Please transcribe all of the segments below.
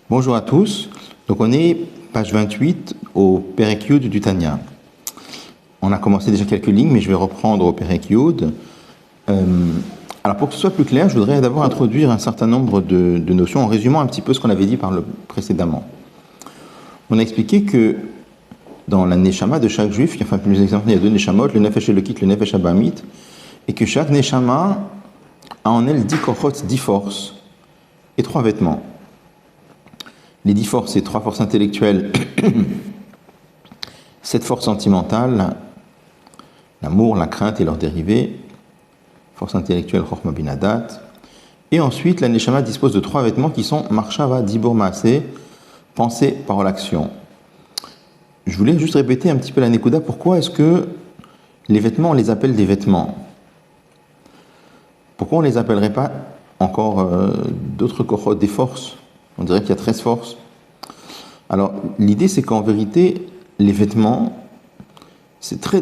Bonjour à tous. Donc on est page 28 au Perek Yud du Tanya. On a commencé déjà quelques lignes, mais je vais reprendre au Perek Yud. Alors pour que ce soit plus clair, je voudrais d'abord introduire un certain nombre de notions en résumant un petit peu ce qu'on avait dit précédemment. On a expliqué que dans la Neshama de chaque juif, enfin plus exactement, il y a deux Neshamot, le Nefesh Elokit, le Nefesh Abamit, et que chaque Neshama a en elle 10 kochot, 10 forces et 3 vêtements. Les 10 forces, c'est 3 forces intellectuelles, 7 forces sentimentales, l'amour, la crainte et leurs dérivés, force intellectuelle, Chochma bin Hadat. Et ensuite, la Neshama dispose de 3 vêtements qui sont Marshava, Dibur, Maaseh, pensée, parole, action. Je voulais juste répéter un petit peu la Nekuda. Pourquoi est-ce que les vêtements, on les appelle des vêtements? Pourquoi on ne les appellerait pas encore d'autres kochot, des forces? On dirait qu'il y a 13 forces. Alors, l'idée, c'est qu'en vérité, les vêtements, c'est très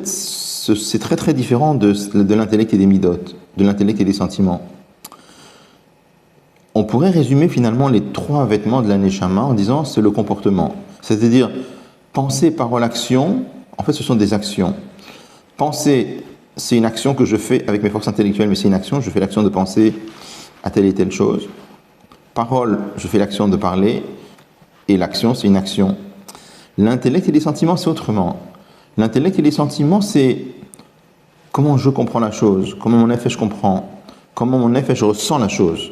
différent de l'intellect et des midot, de l'intellect et des sentiments. On pourrait résumer finalement les 3 vêtements de la Neshama en disant c'est le comportement. C'est-à-dire, pensée, parole, action, en fait, ce sont des actions. Penser, c'est une action que je fais avec mes forces intellectuelles, mais c'est une action, je fais l'action de penser à telle et telle chose. Parole, je fais l'action de parler, et l'action, c'est une action. L'intellect et les sentiments, c'est autrement. L'intellect et les sentiments, c'est comment je comprends la chose, comment mon effet je comprends, comment mon effet je ressens la chose.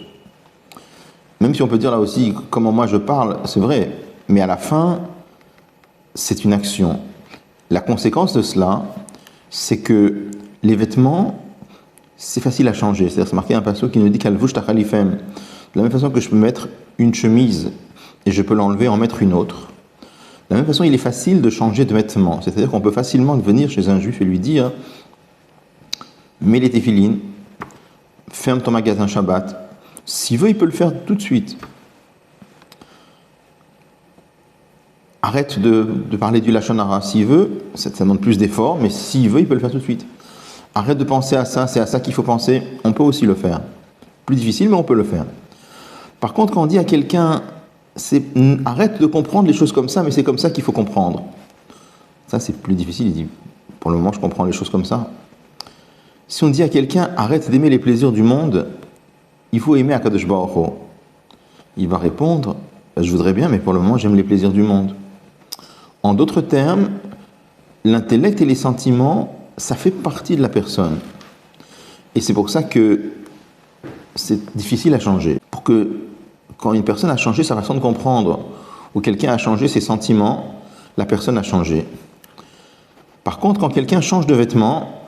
Même si on peut dire là aussi comment moi je parle, c'est vrai, mais à la fin, c'est une action. La conséquence de cela, c'est que les vêtements, c'est facile à changer. C'est-à-dire, c'est marqué un passage qui nous dit qu'Alvush tachalifem. De la même façon que je peux mettre une chemise et je peux l'enlever et en mettre une autre. De la même façon, il est facile de changer de vêtements. C'est-à-dire qu'on peut facilement venir chez un juif et lui dire mets les téphilines, ferme ton magasin Shabbat. S'il veut, il peut le faire tout de suite. Arrête de parler du Lachon Hara. S'il veut, ça demande plus d'efforts, mais s'il veut, il peut le faire tout de suite. Arrête de penser à ça, c'est à ça qu'il faut penser. On peut aussi le faire. Plus difficile, mais on peut le faire. Par contre, quand on dit à quelqu'un arrête de comprendre les choses comme ça, mais c'est comme ça qu'il faut comprendre. Ça, c'est plus difficile. Il dit pour le moment, je comprends les choses comme ça. Si on dit à quelqu'un arrête d'aimer les plaisirs du monde, il faut aimer Akadosh Baruch Hu. Il va répondre je voudrais bien, mais pour le moment, j'aime les plaisirs du monde. En d'autres termes, l'intellect et les sentiments, ça fait partie de la personne. Et c'est pour ça que c'est difficile à changer. Pour que, quand une personne a changé sa façon de comprendre, ou quelqu'un a changé ses sentiments, la personne a changé. Par contre, quand quelqu'un change de vêtements,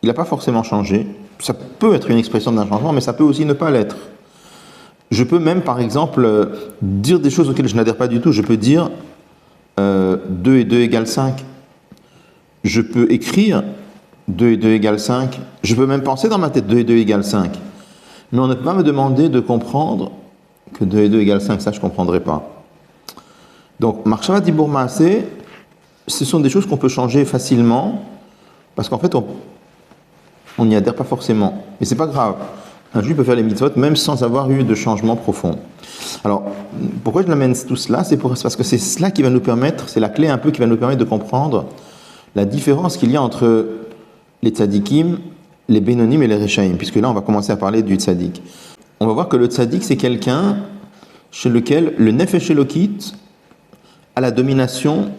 il n'a pas forcément changé. Ça peut être une expression d'un changement, mais ça peut aussi ne pas l'être. Je peux même, par exemple, dire des choses auxquelles je n'adhère pas du tout. Je peux dire 2 et 2 égale 5. Je peux écrire 2 et 2 égale 5. Je peux même penser dans ma tête 2 et 2 égale 5. Mais on ne peut pas me demander de comprendre que 2 et 2 égale 5. Ça, je ne comprendrai pas. Donc, Marshava Dibur Maaseh, ce sont des choses qu'on peut changer facilement parce qu'en fait, on n'y adhère pas forcément. Mais ce n'est pas grave. Un juif peut faire les mitzvot même sans avoir eu de changement profond. Alors, pourquoi je l'amène tout cela? C'est parce que c'est cela qui va nous permettre, c'est la clé un peu qui va nous permettre de comprendre la différence qu'il y a entre les tzadikim, les bénonim et les rechaim, puisque là, on va commencer à parler du tzadik. On va voir que le tzadik, c'est quelqu'un chez lequel le nefesh elokit a la domination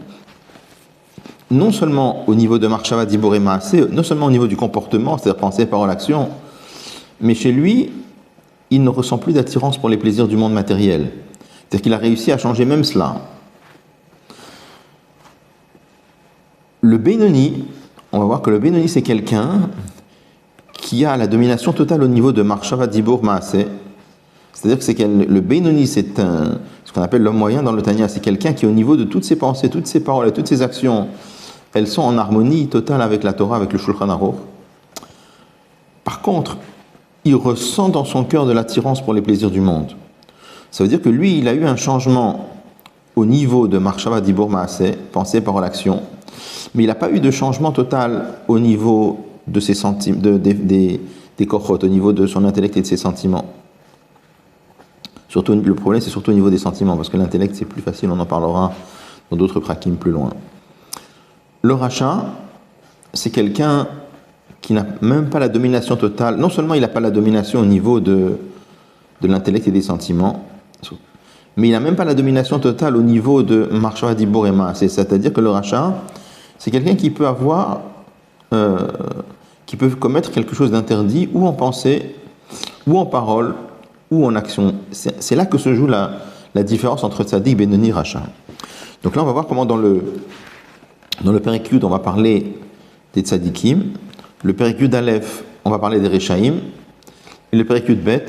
non seulement au niveau de marshava dibur et maaseh, non seulement au niveau du comportement, c'est-à-dire pensée, parole, action, mais chez lui, il ne ressent plus d'attirance pour les plaisirs du monde matériel. C'est-à-dire qu'il a réussi à changer même cela. Le Benoni, on va voir que le Benoni, c'est quelqu'un qui a la domination totale au niveau de Marshava Dibur Maaseh. C'est-à-dire que le Benoni, c'est ce qu'on appelle l'homme moyen dans le Tanya. C'est quelqu'un qui, au niveau de toutes ses pensées, toutes ses paroles et toutes ses actions, elles sont en harmonie totale avec la Torah, avec le Shulchan Aruch. Par contre, il ressent dans son cœur de l'attirance pour les plaisirs du monde. Ça veut dire que lui, il a eu un changement au niveau de Marshava Dibur Maaseh, pensée, parole, action, mais il n'a pas eu de changement total au niveau de ses sentiments, des kochot, au niveau de son intellect et de ses sentiments. Surtout, le problème, c'est surtout au niveau des sentiments, parce que l'intellect, c'est plus facile, on en parlera dans d'autres prakim plus loin. Le rachat, c'est quelqu'un qui n'a même pas la domination totale. Non seulement il n'a pas la domination au niveau de l'intellect et des sentiments, mais il n'a même pas la domination totale au niveau de Marshava Dibur et Maaseh. C'est-à-dire que le rachat, c'est quelqu'un qui peut avoir, qui peut commettre quelque chose d'interdit, ou en pensée, ou en parole, ou en action. C'est là que se joue la différence entre Tzadik, Benoni, rachat. Donc là, on va voir comment dans le Périkyud, on va parler des Tzadikim. Le Périkyud Aleph, on va parler des Rechaim. Et le Périkyud Bet,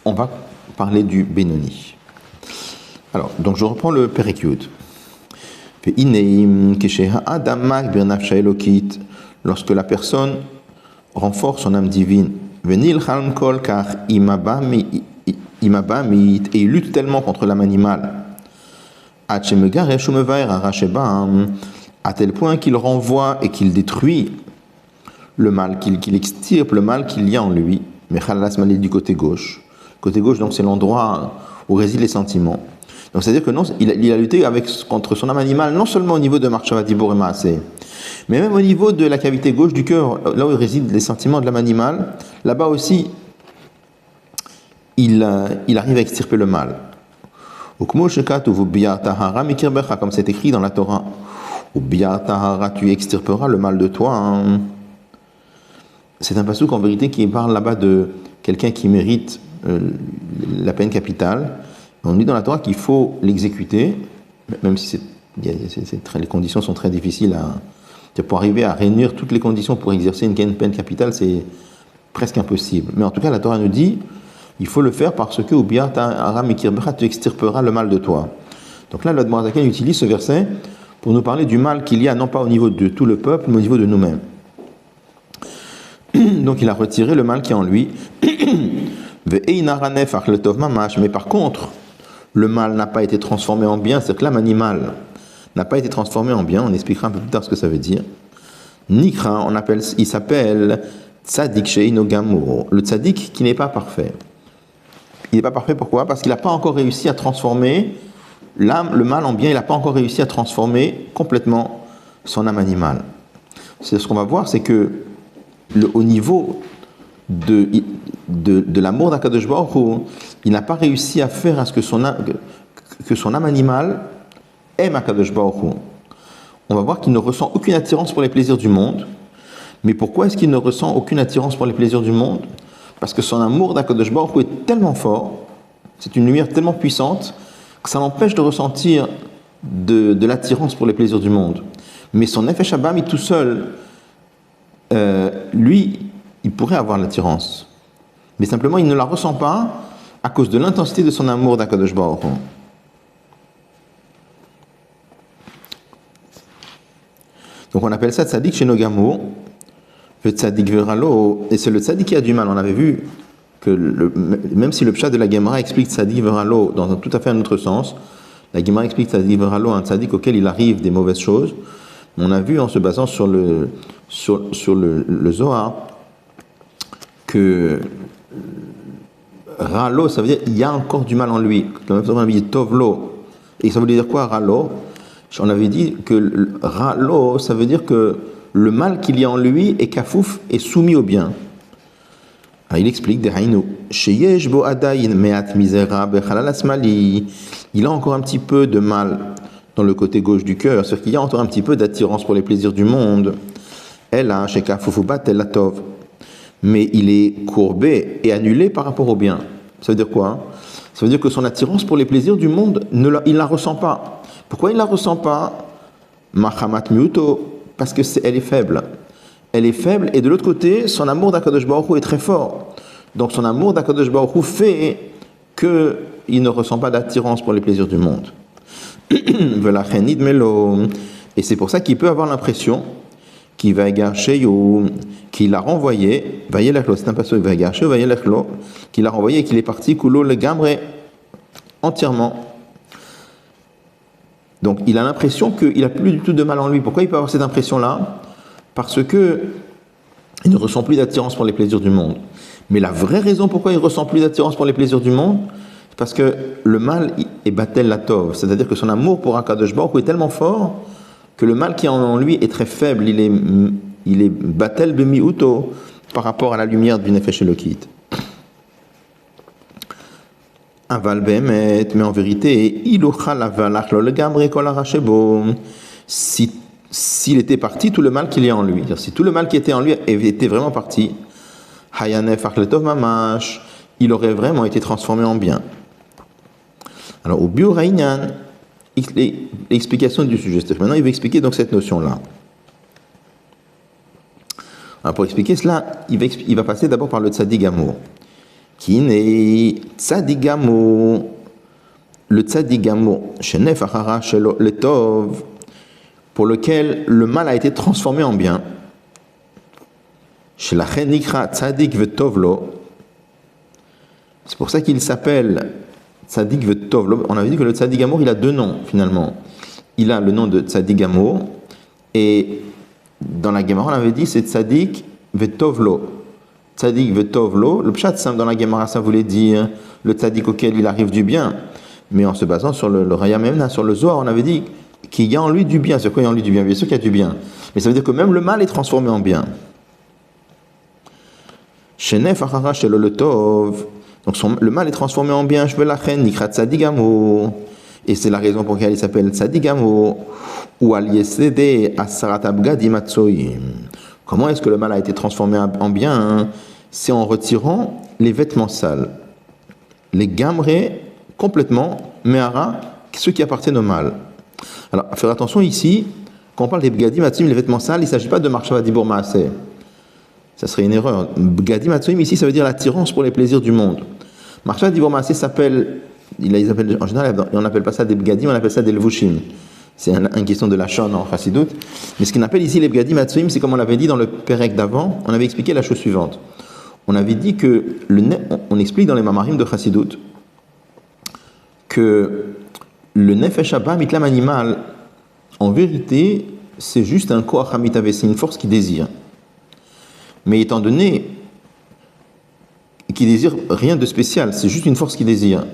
on va parler du Benoni. Alors, donc je reprends le Périkyud. Lorsque la personne renforce son âme divine, et il lutte tellement contre l'âme animale, à tel point qu'il renvoie et qu'il détruit le mal, qu'il extirpe le mal qu'il y a en lui, mais du côté gauche. Côté gauche, donc, c'est l'endroit où résident les sentiments. Donc, c'est-à-dire que non, il a lutté contre son âme animale, non seulement au niveau de Marshava Dibur et Maaseh, mais même au niveau de la cavité gauche du cœur, là où résident les sentiments de l'âme animale, là-bas aussi, il arrive à extirper le mal. Comme c'est écrit dans la Torah, tu extirperas le mal de toi. Hein. C'est un passouk en vérité qui parle là-bas de quelqu'un qui mérite la peine capitale. On dit dans la Torah qu'il faut l'exécuter, même si les conditions sont très difficiles pour arriver à réunir toutes les conditions pour exercer une peine capitale, c'est presque impossible. Mais en tout cas, la Torah nous dit il faut le faire parce que tu extirperas le mal de toi. Donc là, l'Admor Zaken utilise ce verset pour nous parler du mal qu'il y a, non pas au niveau de tout le peuple, mais au niveau de nous-mêmes. Donc il a retiré le mal qui est en lui. Mais par contre, le mal n'a pas été transformé en bien, c'est-à-dire que l'âme animale n'a pas été transformée en bien, on expliquera un peu plus tard ce que ça veut dire. Nikra, il s'appelle Tzadik Sheino Gamur, le Tzadik qui n'est pas parfait. Il n'est pas parfait pourquoi ? Parce qu'il n'a pas encore réussi à transformer le mal en bien, il n'a pas encore réussi à transformer complètement son âme animale. C'est ce qu'on va voir, c'est que au niveau de l'amour d'Akadosh Baruch Hu, il n'a pas réussi à faire à ce que son âme animale aime Akadosh Baruch Hu. On va voir qu'il ne ressent aucune attirance pour les plaisirs du monde. Mais pourquoi est-ce qu'il ne ressent aucune attirance pour les plaisirs du monde ? Parce que son amour d'Akadosh Baruch Hu est tellement fort, c'est une lumière tellement puissante, que ça l'empêche de ressentir de l'attirance pour les plaisirs du monde. Mais son Nefesh Abami tout seul, lui, il pourrait avoir l'attirance. Mais simplement, il ne la ressent pas à cause de l'intensité de son amour d'Akadosh Baruch Hu. Donc on appelle ça Tzadik Shenogamo, le Tzadik Veralo, et c'est le Tzadik qui a du mal. On avait vu que même si le Pshat de la Gemara explique Tzadik Veralo dans tout à fait un autre sens, la Gemara explique Tzadik Veralo, un Tzadik auquel il arrive des mauvaises choses. On a vu en se basant sur le Zohar que Ralo, ça veut dire il y a encore du mal en lui. Comme on avait dit Tovlo, et ça veut dire quoi Ralo ? On avait dit que Ralo, ça veut dire que le mal qu'il y a en lui est kafouf et soumis au bien. Alors, il explique il a encore un petit peu de mal dans le côté gauche du cœur, c'est-à-dire qu'il y a encore un petit peu d'attirance pour les plaisirs du monde. Mais il est courbé et annulé par rapport au bien. Ça veut dire quoi ? Ça veut dire que son attirance pour les plaisirs du monde, il ne la ressent pas. Pourquoi il ne la ressent pas ? Machamat miuto, parce qu'elle est faible. Elle est faible, et de l'autre côté, son amour d'Akadosh Baruch Hu est très fort. Donc son amour d'Akadosh Baruch Hu fait qu'il ne ressent pas d'attirance pour les plaisirs du monde. Et c'est pour ça qu'il peut avoir l'impression qu'il va égarcher ou qu'il a renvoyé, c'est un passage, qu'il a renvoyé et qu'il est parti, kulo le gamre entièrement. Donc il a l'impression qu'il n'a plus du tout de mal en lui. Pourquoi il peut avoir cette impression-là ? Parce que il ne ressent plus d'attirance pour les plaisirs du monde. Mais la vraie raison pourquoi il ne ressent plus d'attirance pour les plaisirs du monde, Parce que le mal est batel la tov, c'est-à-dire que son amour pour Akadosh Baruch Hu est tellement fort que le mal qui est en lui est très faible, il est batel bemiuto par rapport à la lumière du Nefesh Elokit. Aval behemet, mais en vérité, s'il était parti, tout le mal qu'il y a en lui, c'est-à-dire si tout le mal qui était en lui était vraiment parti, il aurait vraiment été transformé en bien. Alors, au Biur Haïnyan, l'explication du sujet. Maintenant, il va expliquer donc cette notion-là. Alors, pour expliquer cela, il va passer d'abord par le Tzadik Gamour. Qui n'est Tzadik Gamour, le Tzadik Gamour, Shenef Achara Shelo Letov, pour lequel le mal a été transformé en bien. Shelachen Nikra Tzadik Vetovlo. C'est pour ça qu'il s'appelle Tzadik Vetovlo. On avait dit que le Tzadik Gamour, il a deux noms finalement. Il a le nom de Tzadik Gamour et dans la Gemara, on avait dit c'est Tzadik Vetovlo. Tzadik Vetovlo, le pshat dans la Gemara, ça voulait dire le Tzadik auquel il arrive du bien. Mais en se basant sur le Raya Memna, sur le Zohar, on avait dit qu'il y a en lui du bien. C'est quoi il y a en lui du bien? Bien sûr qu'il y a du bien. Mais ça veut dire que même le mal est transformé en bien. Shenef Achara Shelo Letov. Donc le mal est transformé en bien. Je veux la reine Nikrat Tzadik Gamour. Et c'est la raison pour laquelle il s'appelle Tzadik Gamour. Ou Al Yesede Asarat Abgadim Atzoyim. Comment est-ce que le mal a été transformé en bien? C'est en retirant les vêtements sales. Les gamrés complètement, mehara, ceux qui appartiennent au mal. Alors, faire attention ici, quand on parle des bgadim atzoyim, les vêtements sales, il ne s'agit pas de marshava dibur maaseh. Ça serait une erreur. Bgadim atzoyim, ici, ça veut dire l'attirance pour les plaisirs du monde. Marshava dibur maaseh s'appelle, en général, on n'appelle pas ça des bgadim, on appelle ça des levushim. C'est une question de la shon en Chassidut. Mais ce qu'on appelle ici les bgadim atzoyim, c'est comme on l'avait dit dans le Perek d'avant, on avait expliqué la chose suivante. On avait dit que, on explique dans les Mamarim de Chassidut, que le Nefesh Abba, mitlam animal, en vérité, c'est juste un koach hamitave, c'est une force qui désire. Mais étant donné qu'il désire rien de spécial, c'est juste une force qui désire,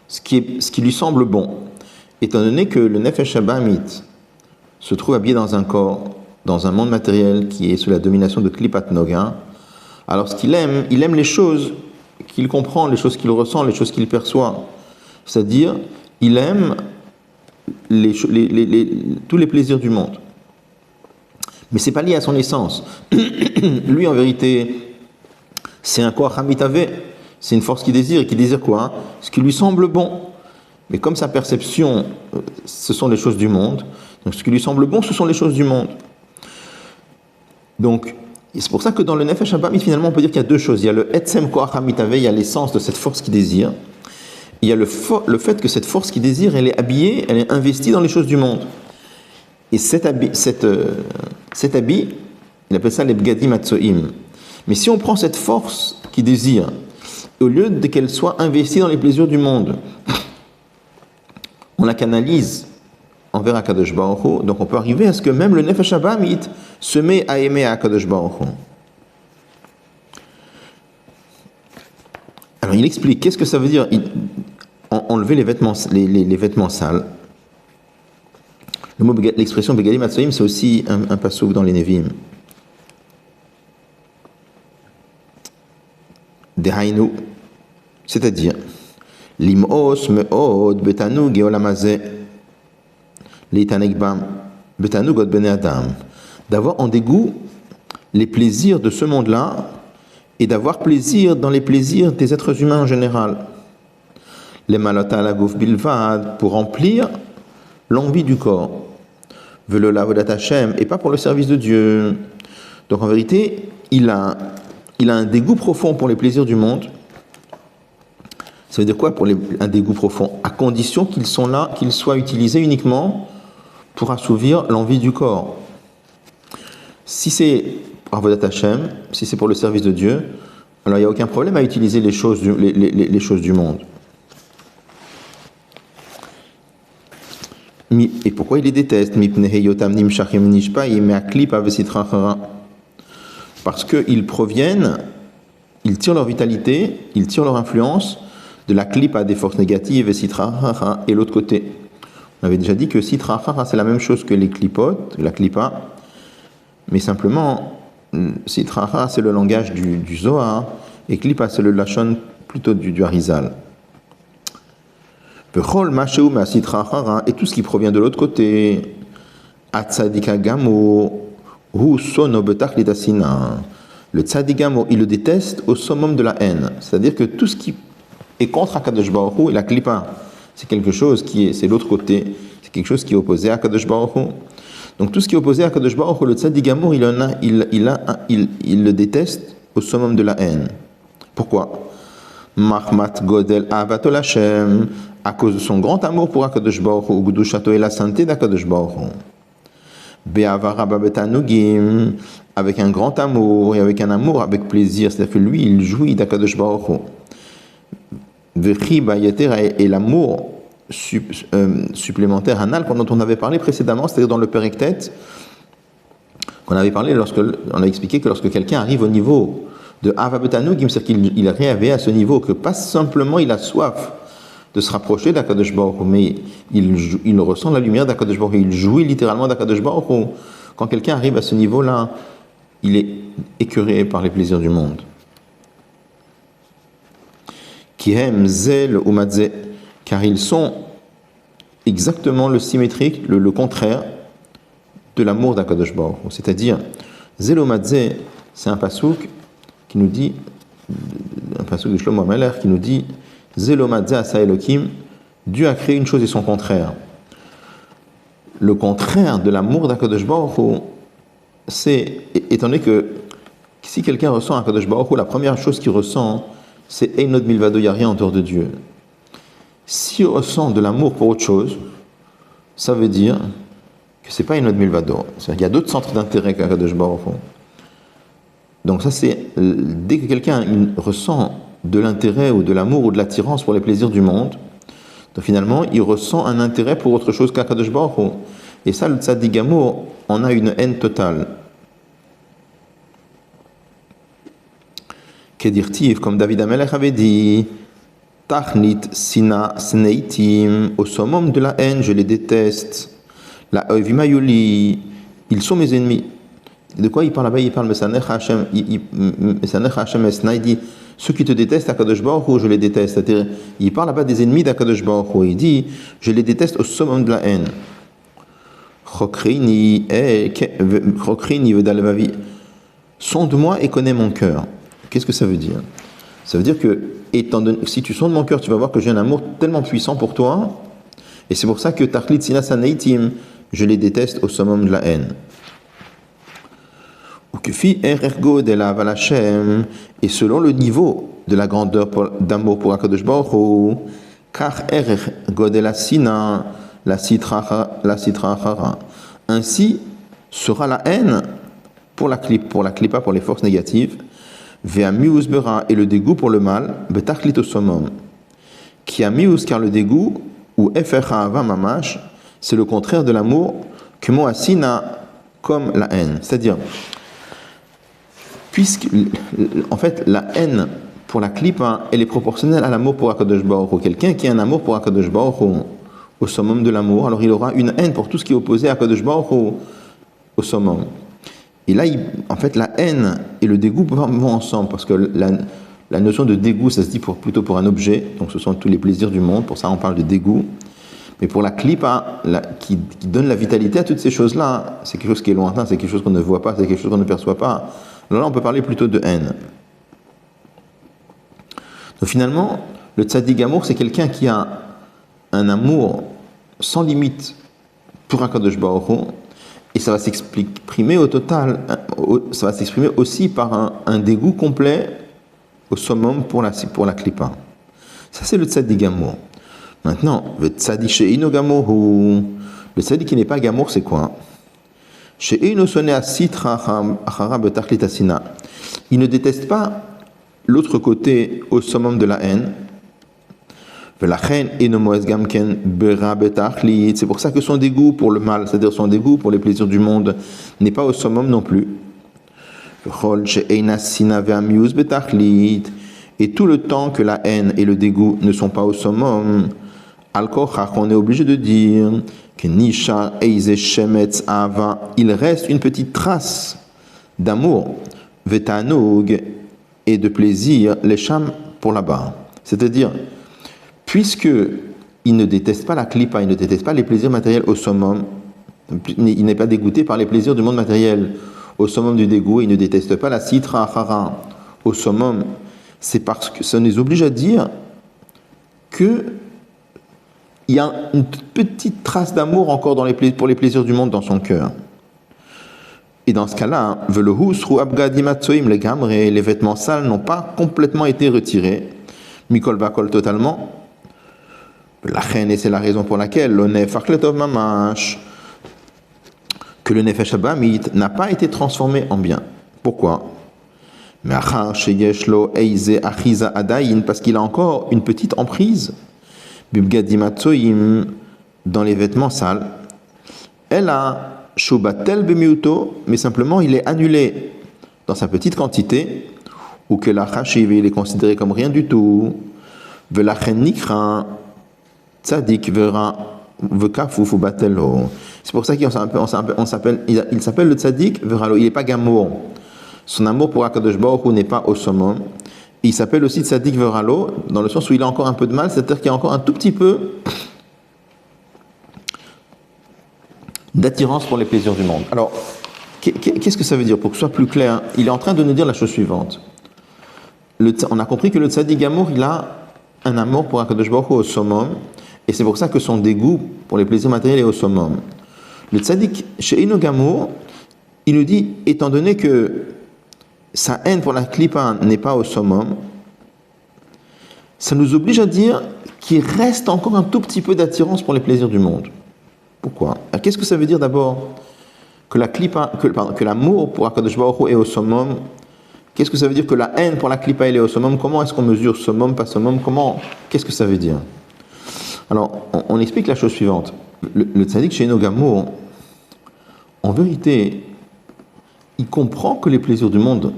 ce qui lui semble bon. Étant donné que le Nefesh Abamit se trouve habillé dans un corps, dans un monde matériel qui est sous la domination de Klipat Noga, alors ce qu'il aime, il aime les choses qu'il comprend, les choses qu'il ressent, les choses qu'il perçoit. C'est-à-dire, il aime tous les plaisirs du monde. Mais ce n'est pas lié à son essence. Lui, en vérité, c'est un koach hamitave, c'est une force qui désire, et qui désire quoi? Ce qui lui semble bon. Mais comme sa perception, ce sont les choses du monde, donc ce qui lui semble bon, ce sont les choses du monde. Donc, c'est pour ça que dans le Nefesh Abamit, finalement, on peut dire qu'il y a deux choses. Il y a le Etzem Koach Hamitave, il y a l'essence de cette force qui désire. Il y a le fait que cette force qui désire, elle est habillée, elle est investie dans les choses du monde. Et cet habit, il appelle ça les Bgadim Atzoim. Mais si on prend cette force qui désire, au lieu de qu'elle soit investie dans les plaisirs du monde, on la canalise envers Akadosh Baruch Hu, donc on peut arriver à ce que même le Nefesh Abamit se met à aimer Akadosh Baruch Hu. Alors il explique, qu'est-ce que ça veut dire enlever les vêtements sales. L'expression Begadim Atzoim, c'est aussi un passouk dans les Nevim. Dehainu, c'est-à-dire Limos me'od betanug geolamazeh leitanekbam betanug od bene adam, d'avoir en dégoût les plaisirs de ce monde-là et d'avoir plaisir dans les plaisirs des êtres humains en général. Les malota la gouf bilvad, pour remplir l'envie du corps. Velo lavodat Hashem, et pas pour le service de Dieu. Donc en vérité, il a un dégoût profond pour les plaisirs du monde. Ça veut dire quoi pour un dégoût profond? À condition qu'ils soient utilisés uniquement pour assouvir l'envie du corps. Si c'est pour Avodat Hashem, si c'est pour le service de Dieu, alors il n'y a aucun problème à utiliser les choses du monde. Et pourquoi il les déteste? Parce qu'ils tirent leur vitalité, ils tirent leur influence de la klipa des forces négatives et sitra achara et l'autre côté. On avait déjà dit que sitra achara c'est la même chose que les klipotes, la klipa, mais simplement sitra achara c'est le langage du Zohar et klipa c'est le lachon plutôt du Harizal. Et tout ce qui provient de l'autre côté, le tzaddik gamor, il le déteste au summum de la haine. C'est-à-dire que tout ce qui est contre Akadosh Baruch Hu, et la klipa, c'est quelque chose c'est l'autre côté, c'est quelque chose qui est opposé à Akadosh Baruch Hu. Donc tout ce qui est opposé à Akadosh Baruch Hu, le tzaddik gamor, il le déteste au summum de la haine. Pourquoi? Mahmat godel avatol Hashem, à cause de son grand amour pour Akadosh Baruch Hu, Gudushato et la sainteté d'Akadosh Baruch Hu. Be'avara babetanugim, avec un grand amour et avec un amour avec plaisir, c'est-à-dire que lui, il jouit d'Akadosh Baruch Hu. Vechi bayetera, et l'amour supplémentaire anal dont on avait parlé précédemment, c'est-à-dire dans le Periktet, qu'on avait parlé on a expliqué que lorsque quelqu'un arrive au niveau de Ava Betanugim, c'est-à-dire qu'il arrive à ce niveau que pas simplement il a soif de se rapprocher d'Akadosh Baruch Hu, mais il ressent la lumière d'Akadosh Baruch Hu, il jouit littéralement d'Akadosh Baruch Hu. Quand quelqu'un arrive à ce niveau-là, il est écœuré par les plaisirs du monde. Kihem zel umadze, car ils sont exactement le symétrique, le contraire de l'amour d'Akadosh Baruch Hu. C'est-à-dire, zel umadze, c'est un pasouk qui nous dit, un pasouk de Shlomo HaMelech qui nous dit, Zelomadze asa Elokim, Dieu a créé une chose et son contraire. Le contraire de l'amour d'Akadosh Baruch Hu, c'est, étant donné que si quelqu'un ressent Akadosh Baruch Hu, la première chose qu'il ressent, c'est Einod Milvado, il n'y a rien en dehors de Dieu. S'il ressent de l'amour pour autre chose, ça veut dire que c'est pas Einod Milvado. C'est-à-dire qu'il y a d'autres centres d'intérêt qu'Akadosh Baruch Hu. Donc ça c'est, dès que quelqu'un ressent de l'intérêt ou de l'amour ou de l'attirance pour les plaisirs du monde, donc finalement, il ressent un intérêt pour autre chose qu'Akadosh Baruch Hu. Et ça, le tzaddik gamor en a une haine totale. Kedirtiv, comme David HaMelech avait dit, Tachnit sina sneitim, au summum de la haine, je les déteste. La oivimayuli, ils sont mes ennemis. De quoi il parle là-bas? Il parle Mesanech Hashem, Mesanech Hashem Esnaidi. Ceux qui te détestent, Akadosh Baruch Hu, je les déteste. C'est-à-dire, il parle là-bas des ennemis d'Akadosh Baruch Hu. Il dit, je les déteste au summum de la haine. Chokrini vedalvavi. Sonde-moi et connais mon cœur. Qu'est-ce que ça veut dire? Ça veut dire que, si tu sondes mon cœur, tu vas voir que j'ai un amour tellement puissant pour toi. Et c'est pour ça que Tachlit Sina Saneitim, je les déteste au summum de la haine. Et selon le niveau de la grandeur d'amour pour Akadosh Baruch Hu, car la sina, la sitra achara. Ainsi sera la haine pour la klipa, pour les forces négatives, ve'amius bera, et le dégoût pour le mal, betachlit au summum. Qui amius, car le dégoût, ou eferha ava mamash, c'est le contraire de l'amour, que moasina, comme la haine. C'est-à-dire, puisque, en fait, la haine pour la klipa, elle est proportionnelle à l'amour pour Akadosh Baruch Hu. Quelqu'un qui a un amour pour Akadosh Baruch Hu, au summum de l'amour, alors il aura une haine pour tout ce qui est opposé à Akadosh Baruch Hu, au summum. Et là, en fait, la haine et le dégoût vont ensemble, parce que la notion de dégoût, ça se dit plutôt pour un objet, donc ce sont tous les plaisirs du monde, pour ça on parle de dégoût. Mais pour la klipa, qui donne la vitalité à toutes ces choses-là, c'est quelque chose qui est lointain, c'est quelque chose qu'on ne voit pas, c'est quelque chose qu'on ne perçoit pas. Alors là, on peut parler plutôt de haine. Donc finalement, le tzaddik gamor, c'est quelqu'un qui a un amour sans limite pour Akadosh Baruch Hu, et ça va s'exprimer au total, ça va s'exprimer aussi par un dégoût complet au summum pour la klipa. Ça, c'est le tzaddik gamor. Maintenant, le tzaddik she'ino gamor, le tzaddik qui n'est pas gamor, c'est quoi? Il ne déteste pas l'autre côté au summum de la haine. C'est pour ça que son dégoût pour le mal, c'est-à-dire son dégoût pour les plaisirs du monde, n'est pas au summum non plus. Et tout le temps que la haine et le dégoût ne sont pas au summum, al-kochach, on est obligé de dire que Nisha Eize Shemetz Ava, il reste une petite trace d'amour, Vetanoug, et de plaisir, les chams pour là-bas. C'est-à-dire, puisque il ne déteste pas la klipa, il ne déteste pas les plaisirs matériels au summum, il n'est pas dégoûté par les plaisirs du monde matériel au summum du dégoût, il ne déteste pas la citra achara au summum, c'est parce que ça nous oblige à dire que il y a une petite trace d'amour encore pour les plaisirs du monde dans son cœur. Et dans ce cas-là, les vêtements sales n'ont pas complètement été retirés, mikol vakol totalement. La reine, et c'est la raison pour laquelle que le nefesh abamit n'a pas été transformé en bien. Pourquoi? Parce qu'il a encore une petite emprise dans les vêtements sales. Elle a shobatel bemiuto, mais simplement il est annulé dans sa petite quantité, ou que la chashiv il est considéré comme rien du tout. Velachen nikra tzadik vera vekafuf batelo. C'est pour ça qu'il s'appelle le tzadik veralo. Il n'est pas gamour. Son amour pour Akadosh Baruch Hu n'est pas au summum. Il s'appelle aussi tzadik veralo dans le sens où il a encore un peu de mal, c'est-à-dire qu'il y a encore un tout petit peu d'attirance pour les plaisirs du monde. Alors, qu'est-ce que ça veut dire? Pour que ce soit plus clair, il est en train de nous dire la chose suivante. On a compris que le tzadik gamour, il a un amour pour Akadosh Baruch Hu au summum, et c'est pour ça que son dégoût pour les plaisirs matériels est au summum. Le tzadik chez Eno gamour, il nous dit, étant donné que sa haine pour la klipa n'est pas au summum, ça nous oblige à dire qu'il reste encore un tout petit peu d'attirance pour les plaisirs du monde. Pourquoi? Qu'est-ce que ça veut dire d'abord que l'amour pour Akadosh Baruch Hu est au summum? Qu'est-ce que ça veut dire que la haine pour la klipa est au summum? Comment est-ce qu'on mesure summum, pas summum? Qu'est-ce que ça veut dire? Alors, on explique la chose suivante. Le tzaddik chez Eno gamour, en vérité, il comprend que les plaisirs du monde,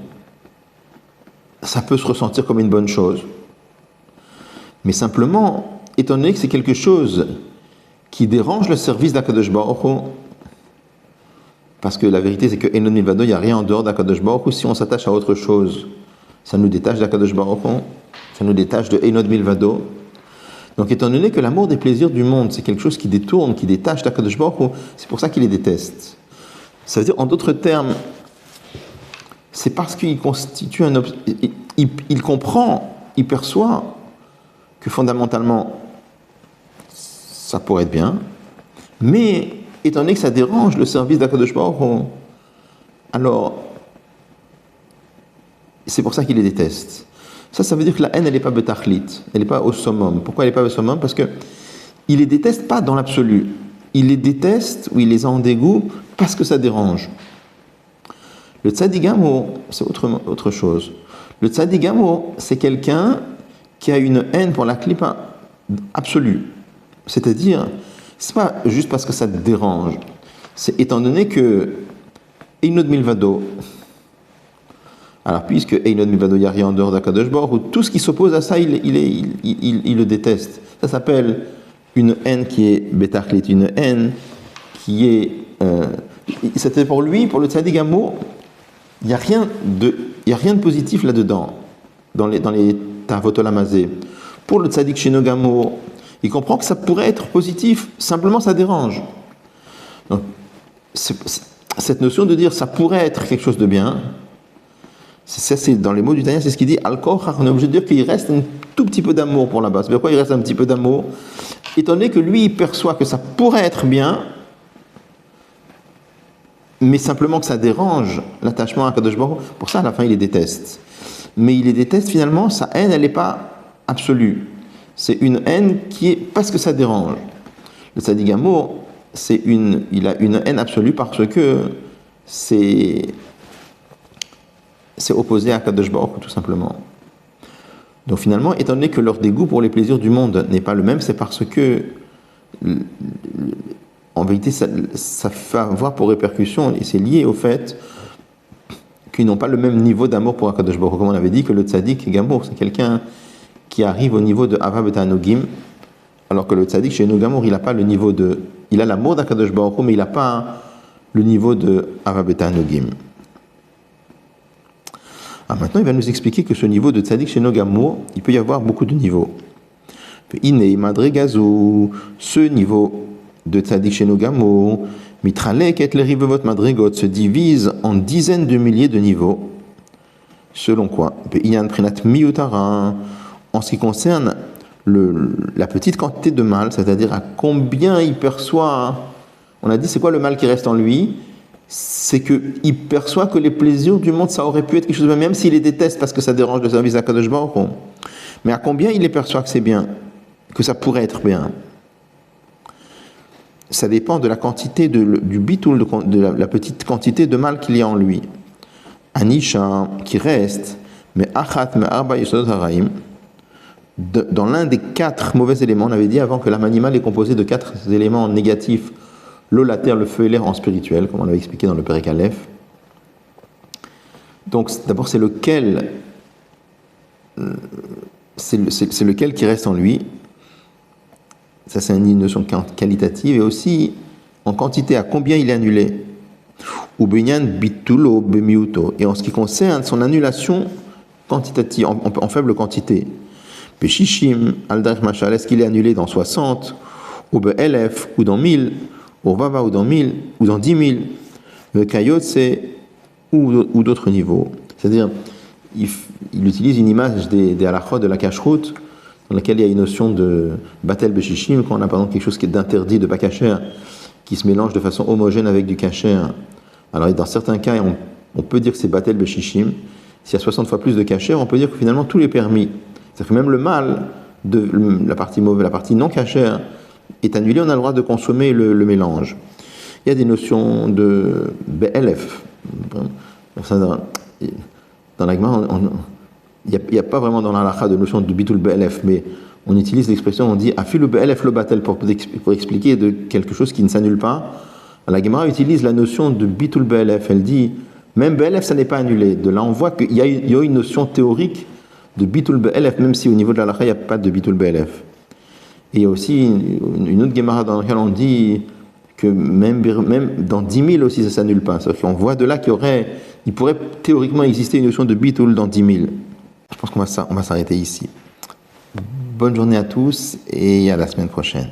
ça peut se ressentir comme une bonne chose. Mais simplement, étant donné que c'est quelque chose qui dérange le service d'Akadosh Baruch Hu, parce que la vérité c'est que Enod Milvado, il n'y a rien en dehors d'Akadosh Baruch Hu. Si on s'attache à autre chose, ça nous détache d'Akadosh Baruch Hu, ça nous détache de Enod Milvado. Donc étant donné que l'amour des plaisirs du monde, c'est quelque chose qui détourne, qui détache d'Akadosh Baruch Hu, c'est pour ça qu'il les déteste. Ça veut dire, en d'autres termes, c'est parce qu'il constitue il comprend, il perçoit que fondamentalement, ça pourrait être bien, mais étant donné que ça dérange le service d'Akadosh Baruch Hu, alors c'est pour ça qu'il les déteste. Ça veut dire que la haine, elle n'est pas betachlit, elle n'est pas au summum. Pourquoi elle n'est pas au summum? Parce que il les déteste pas dans l'absolu. Il les déteste, ou il les a en dégoût, parce que ça dérange. Le tzadik gamour, c'est autre chose. Le tzadik gamour, c'est quelqu'un qui a une haine pour la klipa absolue. C'est-à-dire, c'est pas juste parce que ça te dérange. C'est étant donné que Einod Milvado, alors puisque Einod Milvado, il n'y a rien en dehors d'Akadosh Baruch Hu, tout ce qui s'oppose à ça, il le déteste. Ça s'appelle une haine qui est betachlit, une haine qui est... c'était pour lui, pour le tzadik gamour, il n'y a rien de positif là-dedans, dans les Tavot Olamazé. Pour le tzadik sheno gamour, il comprend que ça pourrait être positif, simplement ça dérange. Donc, cette notion de dire ça pourrait être quelque chose de bien, c'est dans les mots du Tanya, c'est ce qu'il dit, Al-Kochach, on est obligé de dire qu'il reste un tout petit peu d'amour pour là-bas. C'est pourquoi il reste un petit peu d'amour? Étant donné que lui, il perçoit que ça pourrait être bien, mais simplement que ça dérange l'attachement à Kadosh Baruch Hu, pour ça, à la fin, il les déteste. Mais il les déteste, finalement, sa haine, elle n'est pas absolue. C'est une haine qui est parce que ça dérange. Le tzadik gamour, il a une haine absolue parce que c'est opposé à Kadosh Baruch Hu, tout simplement. Donc finalement, étant donné que leur dégoût pour les plaisirs du monde n'est pas le même, c'est parce que, en vérité, ça fait avoir pour répercussion, et c'est lié au fait qu'ils n'ont pas le même niveau d'amour pour Akadosh Baruch Hu. Comme on avait dit que le tzaddik Gamour, c'est quelqu'un qui arrive au niveau de Ava Betanogim, alors que le tzaddik chez nous Gamour, il n'a pas le niveau de... Il a l'amour d'Akadosh Baruch Hu, mais il n'a pas le niveau de Ava Betanogim. Maintenant, il va nous expliquer que ce niveau de tzaddik chez Gamour, il peut y avoir beaucoup de niveaux. Iné Madrigazu, ce niveau de tzaddik chez Gamour, Mitralek et les rivevot madrigot se divise en dizaines de milliers de niveaux. Selon quoi? Iyan Prinat Miutara, en ce qui concerne la petite quantité de mal, c'est-à-dire à combien il perçoit. On a dit c'est quoi le mal qui reste en lui? C'est qu'il perçoit que les plaisirs du monde, ça aurait pu être quelque chose de bien, même s'il les déteste parce que ça dérange le service à Kadosh Baruch Hu. Mais à combien il les perçoit que c'est bien, que ça pourrait être bien? Ça dépend de la quantité du bitoul, de la petite quantité de mal qu'il y a en lui. Anisha, qui reste, mais achat, mais arba yesodot haraim, dans l'un des 4 mauvais éléments, on avait dit avant que l'âme animale est composée de 4 éléments négatifs, l'eau, la terre, le feu et l'air en spirituel, comme on l'avait expliqué dans le Perek Aleph. Donc d'abord c'est lequel qui reste en lui. Ça c'est une notion qualitative et aussi en quantité, à combien il est annulé. Ou binyan bitulo bemiuto. Et en ce qui concerne son annulation quantitative, en faible quantité. Peshishim, aldarich machal, est-ce qu'il est annulé dans 60, ou be'elef, ou dans 1000, ou vava, ou dans 1000, ou dans 10 000, le kayotse, ou d'autres niveaux. C'est-à-dire, il utilise une image des halachot de la kashrut, dans laquelle il y a une notion de batel beshishim, quand on a par exemple quelque chose qui est d'interdit, de pas kasher, qui se mélange de façon homogène avec du kasher. Alors dans certains cas, on peut dire que c'est batel beshishim. S'il y a 60 fois plus de kasher, on peut dire que finalement tout est permis. C'est-à-dire que même le mal, la partie mauvaise, la partie non kasher, est annulée, on a le droit de consommer le mélange. Il y a des notions de BLF. Dans la Gemara, il n'y a pas vraiment dans l'halakha de notion de bitul BLF, mais on utilise l'expression, on dit afilu BLF le batel pour expliquer de quelque chose qui ne s'annule pas. La Gemara utilise la notion de bitul BLF. Elle dit même BLF, ça n'est pas annulé. De là, on voit qu'il y a une notion théorique de bitul BLF, même si au niveau de l'halakha, il n'y a pas de bitul BLF. Et il y a aussi une autre Gemara dans laquelle on dit que même dans 10 000 aussi, ça ne s'annule pas. C'est-à-dire qu'on voit de là il pourrait théoriquement exister une notion de bitul dans 10 000. Je pense qu'on va s'arrêter ici. Bonne journée à tous et à la semaine prochaine.